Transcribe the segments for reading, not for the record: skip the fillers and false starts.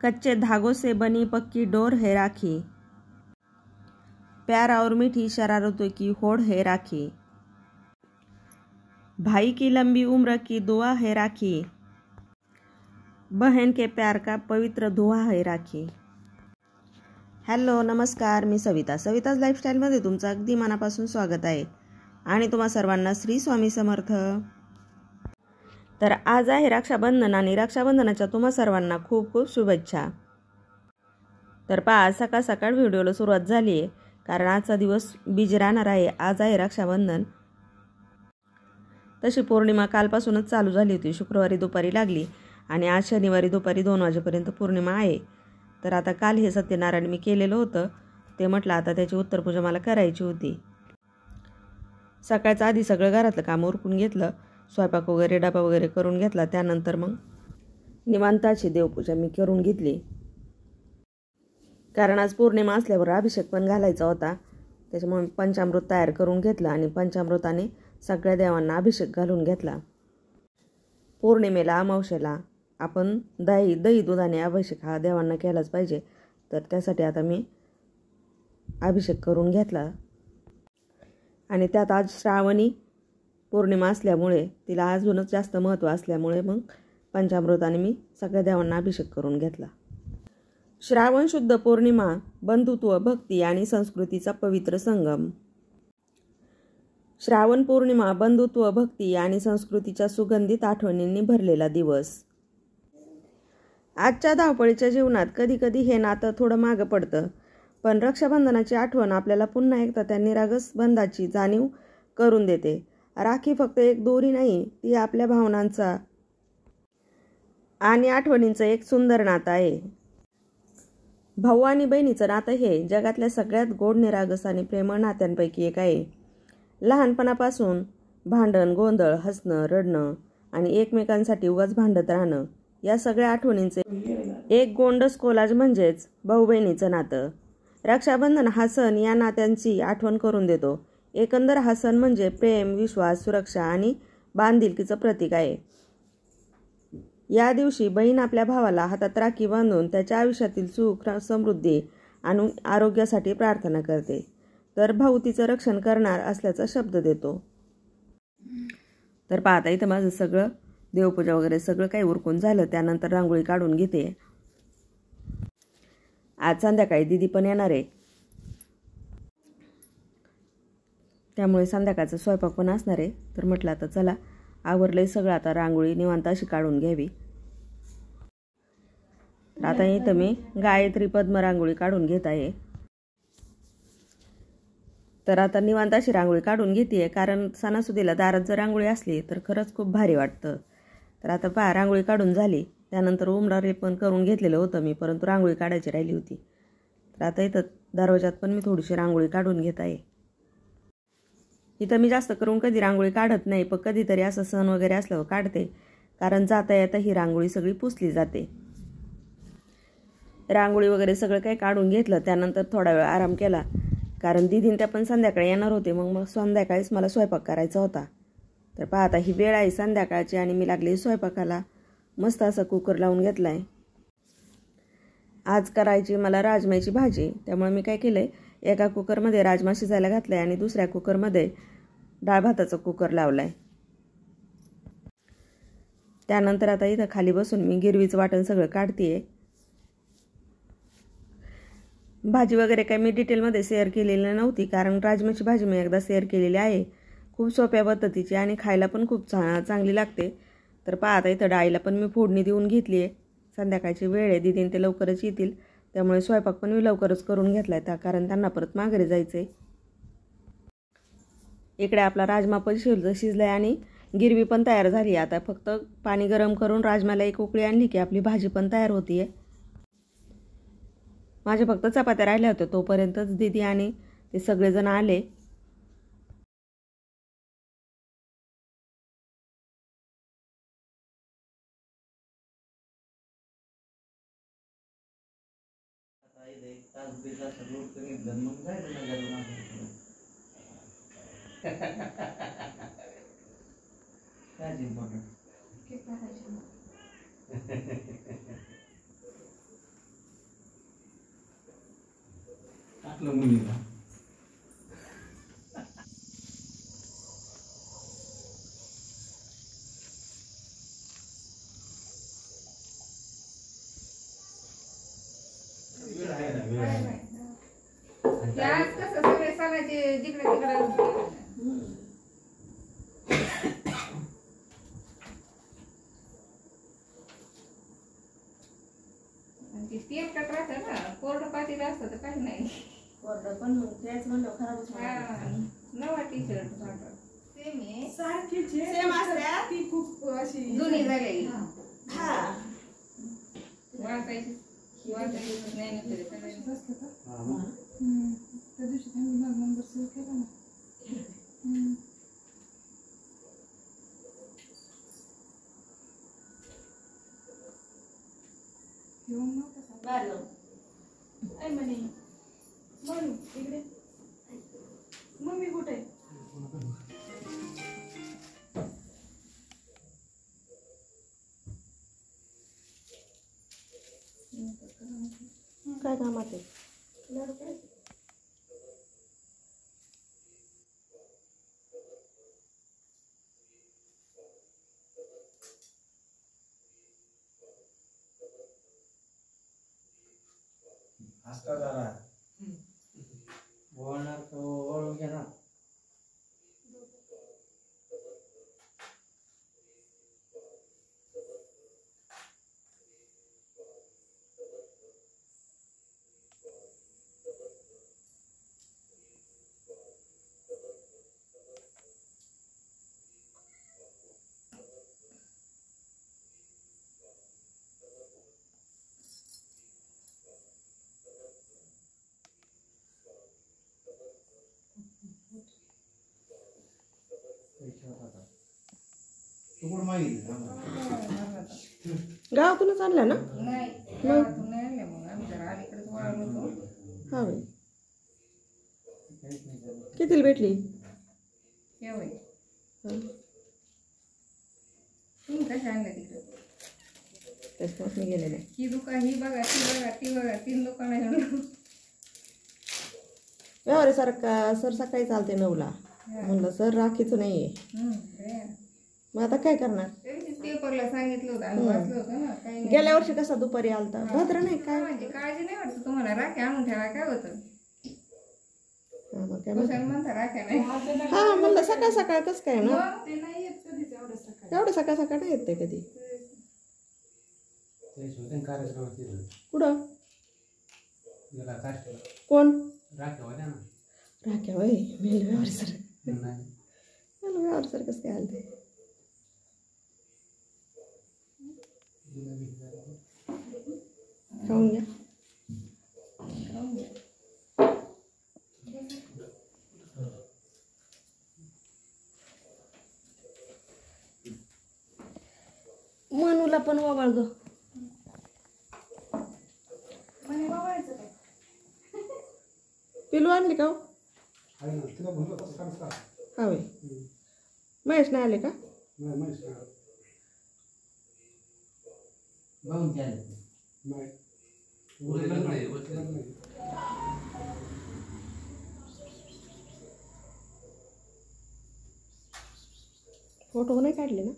कच्चे धागों से बनी पक्की डोर है राखी, प्यार और मीठी शरारतों की होड़ है राखी, भाई की लंबी उम्र की दुआ है राखी, बहन के प्यार का पवित्र दुआ है राखी। हॅलो नमस्कार, मी सविताज लाईफस्टाईलमध्ये तुमचं अगदी मनापासून स्वागत आहे आणि तुम्हा सर्वांना श्री स्वामी समर्थ। तर आज आहे रक्षाबंधन आणि रक्षाबंधनाच्या तुम्हा सर्वांना खूप खूप शुभेच्छा। तर आज सकाळ सकाळ व्हिडिओला सुरुवात झाली आहे कारण आजचा दिवस बिजी राहणार आहे। आज आहे रक्षाबंधन। तशी पौर्णिमा कालपासूनच चालू झाली होती, शुक्रवारी दुपारी लागली आणि आज शनिवारी दुपारी 2 वाजेपर्यंत पौर्णिमा आहे। तर आता काल हे सत्यनारायण मी केलेलं होतं, ते म्हटलं आता त्याची उत्तरपूजा मला करायची होती। सकाळचं आधी सगळं घरातलं काम उरकून घेतलं, स्वयंपाक वगैरे डबा वगैरे करून घेतला। त्यानंतर मग निवांताची देवपूजा मी करून घेतली कारण आज पौर्णिमा असल्यावर अभिषेक पण घालायचा होता। त्याच्यामुळे पंचामृत तयार करून घेतलं आणि पंचामृताने सगळ्या देवांना अभिषेक घालून घेतला। पौर्णिमेला अमावस्येला आपण दही दुधाने अभिषेक हा देवांना केलाच पाहिजे। तर त्यासाठी आता मी अभिषेक करून घेतला आणि त्यात आज श्रावणी पौर्णिमा असल्यामुळे तिला अजूनच जास्त महत्त्व असल्यामुळे मग पंचामृताने मी सगळ्या देवांना अभिषेक करून घेतला। श्रावण शुद्ध पौर्णिमा, बंधुत्व, भक्ती आणि संस्कृतीचा पवित्र संगम। श्रावण पौर्णिमा बंधुत्व, भक्ती आणि संस्कृतीच्या सुगंधित आठवणींनी भरलेला दिवस। आजच्या धावपळीच्या जीवनात कधी हे नातं थोडं मागं पडतं, पण रक्षाबंधनाची आठवण आपल्याला पुन्हा एकदा त्या निरागस बंधाची जाणीव करून देते। राखी फक्त एक दोरी नाही, ती आपल्या भावनांचा आणि आठवणींचं एक सुंदर नातं आहे। भाऊ आणि बहिणीचं नातं हे जगातल्या सगळ्यात गोड, निरागस आणि प्रेमळ नात्यांपैकी एक आहे। लहानपणापासून भांडण, गोंधळ, हसणं, रडणं आणि एकमेकांसाठी उगाच भांडत राहणं या सगळ्या आठवणींचे एक गोंडस कोलाज म्हणजेच भाऊ बहिणीचं नातं। रक्षाबंधन हा सण या नात्यांची आठवण करून देतो। एकंदर हा सण म्हणजे प्रेम, विश्वास, सुरक्षा आणि बांधिलकीचं प्रतीक आहे। या दिवशी बहीण आपल्या भावाला हातात राखी बांधून त्याच्या आयुष्यातील सुख, समृद्धी आणि आरोग्यासाठी प्रार्थना करते, तर भाऊ तिचं रक्षण करणार असल्याचा शब्द देतो। तर पाहता इथं माझं सगळं देवपूजा वगैरे सगळं काही उरकून झालं। त्यानंतर रांगोळी काढून घेते। आज संध्याकाळी दीदी पण येणार आहे, त्यामुळे संध्याकाळचा स्वयंपाक पण असणार आहे। तर म्हटलं आता चला आवरलंय सगळं, आता रांगोळी निवांत अशी काढून घ्यावी। आता इथं मी गायत्री पद्म रांगोळी काढून घेत आहे। तर आता निवांत अशी रांगोळी काढून घेते कारण सणासुदीला दारात जर रांगोळी असली तर खरंच खूप भारी वाटतं। तर आता पहा रांगोळी काढून झाली। त्यानंतर उंबरारे पण करून घेतलेलं होतं मी, परंतु रांगोळी काढायची राहिली होती। तर आता इथं दरवाजात पण मी थोडीशी रांगोळी काढून घेत आहे। इथं मी जास्त करून कधी रांगोळी काढत नाही, पण कधीतरी असं सण वगैरे असल्यावर काढते कारण जाता येता ही रांगोळी सगळी पुसली जाते। रांगोळी वगैरे सगळं काही काढून घेतलं। त्यानंतर थोडा वेळ आराम केला कारण दीदीन त्या पण संध्याकाळी येणार होते। मग संध्याकाळीच मला स्वयंपाक करायचा होता। तर पाहता ही वेळ आहे संध्याकाळची आणि मी लागली स्वयंपाकाला। मस्त असा कुकर लावून घेतलाय। आज करायची मला राजमाची भाजी, त्यामुळे मी काय केलंय एका कुकरमध्ये राजमा शिजायला घातलाय आणि दुसऱ्या कुकरमध्ये डाळ भाताचा कुकर लावलाय। त्यानंतर आता इथं खाली बसून मी गिरवीचं वाटण सगळं काढतेय। भाजी वगैरे काय मी डिटेलमध्ये शेअर केलेली नव्हती कारण राजमाची भाजी मी एकदा शेअर केलेली आहे, खूप सोप्या पद्धतीची आणि खायला पण खूप चांगली लागते। तर पाहता इथं डाळीला पण मी फोडणी देऊन घेतली आहे। संध्याकाळची वेळ आहे, दीदीन ते लवकरच येतील, त्यामुळे स्वयंपाक पण मी लवकरच करून घेतलाय कारण त्यांना परत माघारी जायचंय। इकडे आपला राजमा पण शिजलाय आणि गिरवी पण तयार झाली। आता फक्त पाणी गरम करून राजमाला एक उकळी आणली की आपली भाजी पण तयार होतीये। माझ्या फक्त चपात्या राहिल्या होत्या, तोपर्यंतच दीदी आणि ते सगळेजण आले। आपल्या मुलीला आज कसं सगळे सणाचे जिकडे तिकडे तेल कट राहतं ना कोरडं पातेलं असतं तर काही नाही कोरडं पण तेच म्हणलं खराबच नवा टी शर्ट सेम आहे सेम असत्या ती खूप अशी जुनी झालेली हा वाचायची नाही नसते असं असतं का? हा त्या दिवशी त्यांनी माझा नंबर सेव्ह केला ना. घेऊन नव्हता का? बारलं ऐ म्हणे म्हणू इकडे मम्मी कुठे आहे? काय कामात आहे हसता जरा बोलणार तो ओळख घे ना तू कुठं मागितलं गावातूनच आणल्या ना नाही गावातून नाही आणल्या मग आम्ही जरा अलीकडेच वळालो होतो हा बाई कितीला भेटली केव्हा हा. तुम्ही कशा आणल्या तिकडे त्याच्यात मी गेले नाही ही दुकान ही बघा ती बघा 3 दुकानं घेऊन व्यवहार सर सकाळी चालते 9ला म्हणलं सर राखीचं नाहीये मग आता काय करणार पेपरला सांगितलं होतं आम्ही वाचलं होतं ना काही नाही. गेल्या वर्षी कसा दुपारी आलता भद्र नाही काय म्हणजे काळजी नाही वाटत तुम्हाला राख्या आणून ठेवा काय होतं हा, मग काय कुशाल म्हणता राख्या नाही हा म्हणलं सकाळ सकाळ कसं काय ना ते नाही येत कधीच एवढं सकाळी. एवढं सकाळ सकाळ नाही येत ते कधी ते शोधन कार्यक्रम केलं कुठं गेला काष्ट कोण राख्या होत्या ना राख्या वय मेल व्यवहार सर नाही मला व्यवहार सर कसं काय आलं ते खाऊन घ्या मनूला पण ववाळ ग म्हणे बाबायचं काय? पिलू आणली का हो? आहे ना तिला म्हणलं कसं सांगता हा वय महेश नाही आले का नाही माहिती बघून त्या नाही फोटो नाही काढले ना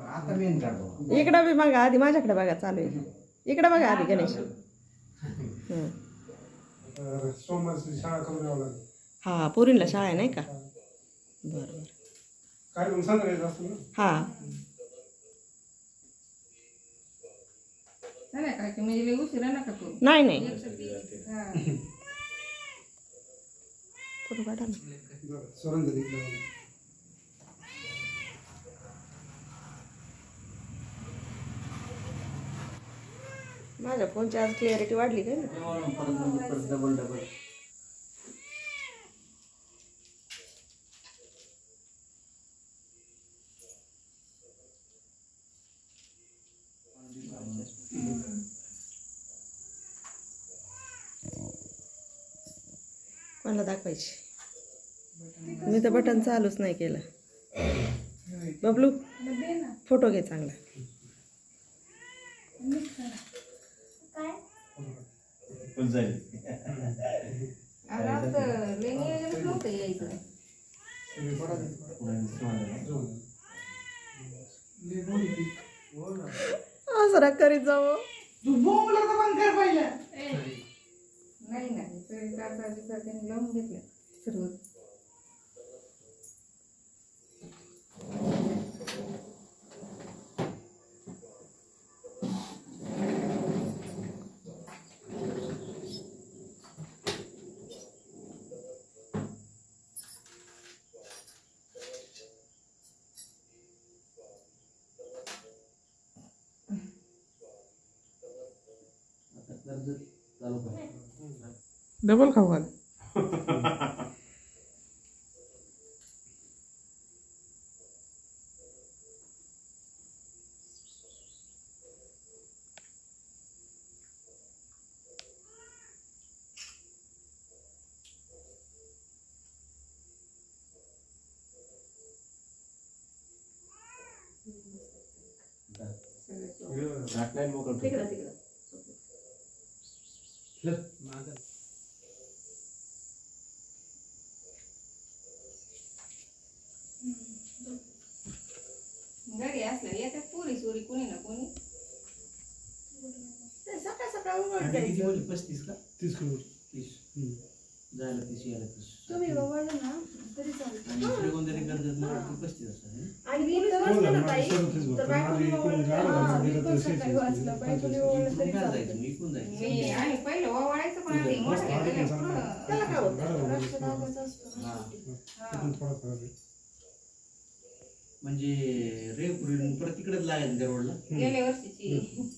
आता मेन काढतो इकडं बी बघा आधी माझ्याकडे बघा चालू आहे इकडे बघा आधी गणेश हं. सोमवारची शाळा करून यावं लागेल हा पोरींला शाळा आहे नाही का बरं बरं काय मग संध्याकाळी असतं ना हा संध्याकाळची म्हणजे लई उशिरा नका करू नाही नाही हा. फोटो काढा ना बरं सुरंदरी माझ्या फोनची आज क्लिअरिटी वाढली काय ना परत डबल लोकांना दाखवायची. मी तर बटन चालूच नाही केलं. बबलू दे ना. फोटो घे चांगला. आला तर लई नियोजन नव्हतं यायचं. असं करीत जाऊ. नाही नाही सगळे काचा त्यांनी लावून घेतलं सर्व. डबल खाऊ घाल. तिकडं तिकडं. घरी असल्या येतात पुरी सुरी कोणी ना कोणी. सकाळ सकाळ उघड जायचं. 35 का 30 किलो. 30 जायला 30 यायला 30. तुम्ही वळलं ना तरी चालतं. आणि दुसरे कोणतरी करतात मला वाटतं 35 असं. आणि कोणी जर असलं ना ताई तर बायकोनी सकाळी वाचलं बायकोने वळलं तरी काय चालतं. जायचं मी कोण जायचं. मी आणि पहिलं ओवाळायचं पण आधी मोठं घेतलं पुढं. त्याला काय होतं. रक्षा दाबायचं असतं ना. हा म्हणजे रे परत तिकडेच लागायचं त्या रोडला. गेल्या वर्षीची.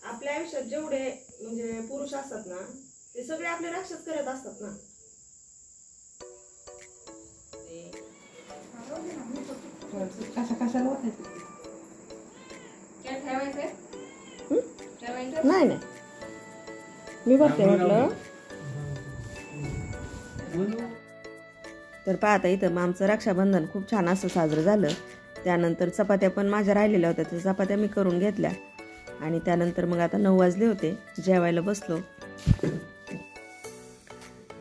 आपल्या आयुष्यात जेवढे म्हणजे पुरुष असतात ना ते सगळे आपले रक्षाच करत असतात ना. कशाला वाटायचं काय ठेवायचं ठेवायचं. नाही नाही मी बघते म्हटलं. तर पाहता इथं मग आमचं रक्षाबंधन खूप छान असं साजरं झालं. त्यानंतर चपात्या पण माझ्या राहिलेल्या होत्या त्या चपात्या मी करून घेतल्या. आणि त्यानंतर मग आता 9 वाजले होते जेवायला बसलो.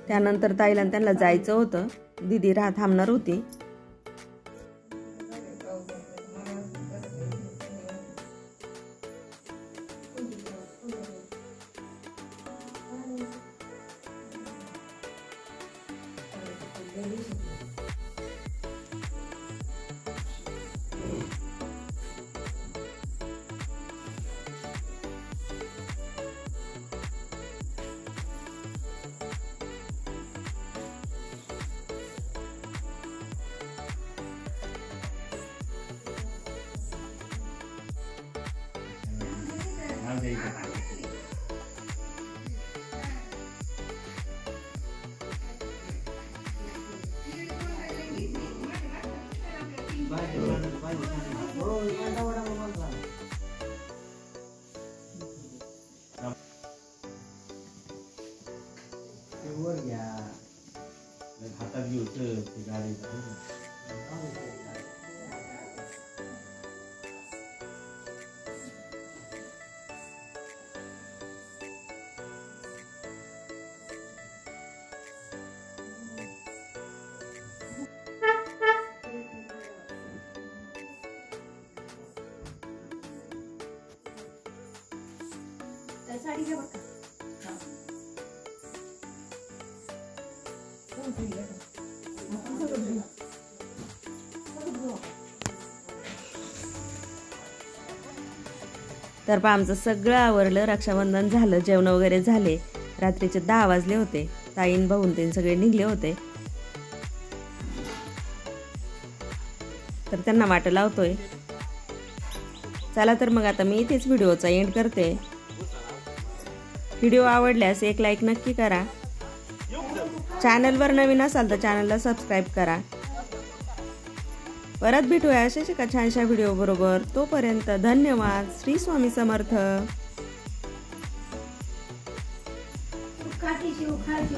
त्यानंतर ताईला त्यांना जायचं होतं. दीदी थांबणार होती. वर घ्या हातात घेऊ ते गाडी. साडी घ्या बघा. तर पहा आमचं सगळं आवरलं. रक्षाबंधन झालं. जेवण वगैरे झाले. रात्रीचे 10 वाजले होते. ताईन भाऊन ते सगळे निघले होते. तर त्यांना वाट लावतोय. चला तर मग आता मी इथेच व्हिडिओचा एंड करते. व्हिडिओ आवडल्यास एक लाईक नक्की करा. चॅनलवर नवीन असाल तर चॅनलला सबस्क्राईब करा. परत भेटूया अशाच एका छानशा व्हिडिओ बरोबर. तोपर्यंत धन्यवाद. श्री स्वामी समर्थ. खाती शिव खाती